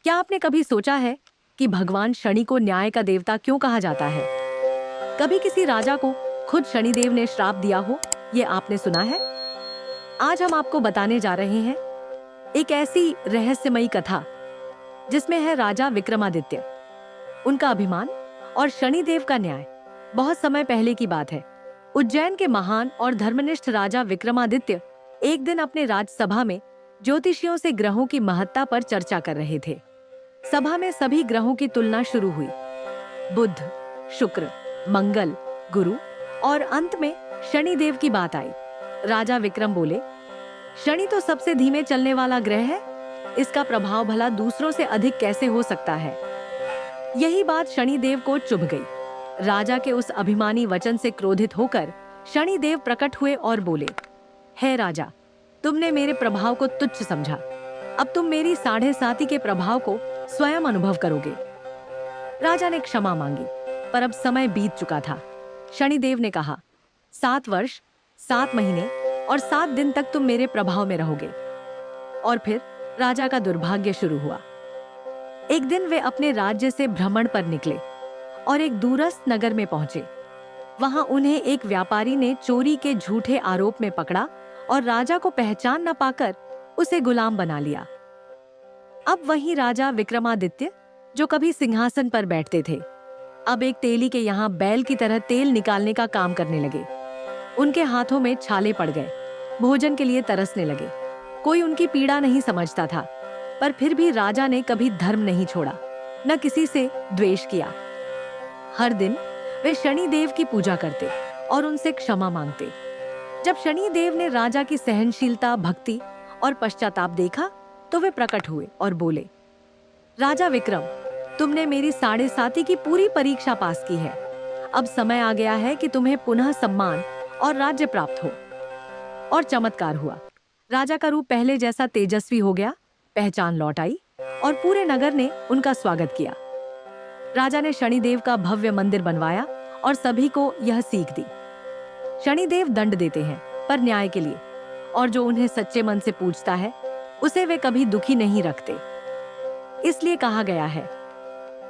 क्या आपने कभी सोचा है कि भगवान शनि को न्याय का देवता क्यों कहा जाता है? कभी किसी राजा को खुद शनिदेव ने श्राप दिया हो, ये आपने सुना है? आज हम आपको बताने जा रहे हैं एक ऐसी रहस्यमयी कथा जिसमें है राजा विक्रमादित्य, उनका अभिमान और शनिदेव का न्याय। बहुत समय पहले की बात है। उज्जैन के महान और धर्मनिष्ठ राजा विक्रमादित्य एक दिन अपने राजसभा में ज्योतिषियों से ग्रहों की महत्ता पर चर्चा कर रहे थे। सभा में सभी ग्रहों की तुलना शुरू हुई। बुध, शुक्र, मंगल, गुरु और अंत में शनिदेव की बात आई। राजा विक्रम बोले, शनि तो सबसे धीमे चलने वाला ग्रह है, इसका प्रभाव भला दूसरों से अधिक कैसे हो सकता है? यही बात शनिदेव को चुभ गई। राजा के उस अभिमानी वचन से क्रोधित होकर शनिदेव प्रकट हुए और बोले, हे राजा, तुमने मेरे प्रभाव को तुच्छ समझा। अब तुम मेरी 7.5 के प्रभाव को स्वयं अनुभव करोगे। राजा ने क्षमा मांगी, पर अब समय बीत चुका था। शनिदेव ने कहा, 7 वर्ष, 7 महीने और 7 दिन तक तुम मेरे प्रभाव में रहोगे। और फिर राजा का दुर्भाग्य शुरू हुआ। एक दिन वे अपने राज्य से भ्रमण पर निकले और एक दूरस्थ नगर में पहुंचे। वहां उन्हें एक व्यापारी ने चोरी के झूठे आरोप में पकड़ा और राजा को पहचान न पाकर उसे गुलाम बना लिया। अब वही राजा विक्रमादित्य, जो कभी सिंहासन पर बैठते थे, अब एक तेली के यहाँ बैल की तरह तेल निकालने का काम करने लगे। उनके हाथों में छाले पड़ गए, भोजन के लिए तरसने लगे। कोई उनकी पीड़ा नहीं समझता था, पर फिर भी राजा ने कभी धर्म नहीं छोड़ा, न किसी से द्वेष किया। हर दिन वे शनिदेव की पूजा करते और उनसे क्षमा मांगते। जब शनिदेव ने राजा की सहनशीलता, भक्ति और पश्चाताप देखा तो वे प्रकट हुए और बोले, राजा विक्रम, तुमने मेरी 7.5 की पूरी परीक्षा पास की है। अब समय आ गया है कि तुम्हें पुनः सम्मान और राज्य प्राप्त हो। और चमत्कार हुआ। राजा का रूप पहले जैसा तेजस्वी हो गया, पहचान लौट आई और पूरे नगर ने उनका स्वागत किया। राजा ने शनिदेव का भव्य मंदिर बनवाया और सभी को यह सीख दी, शनिदेव दंड देते हैं पर न्याय के लिए, और जो उन्हें सच्चे मन से पूजता है उसे वे कभी दुखी नहीं रखते। इसलिए कहा गया है,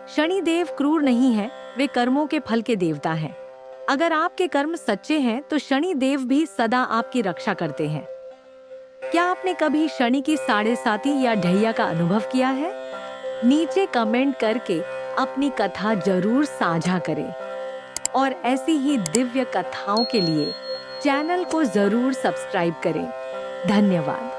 शनिदेव क्रूर नहीं है, वे कर्मों के फल के देवता हैं। अगर आपके कर्म सच्चे हैं तो शनिदेव भी सदा आपकी रक्षा करते हैं। क्या आपने कभी शनि की 7.5 या ढैया का अनुभव किया है? नीचे कमेंट करके अपनी कथा जरूर साझा करें और ऐसी ही दिव्य कथाओं के लिए चैनल को जरूर सब्सक्राइब करें। धन्यवाद।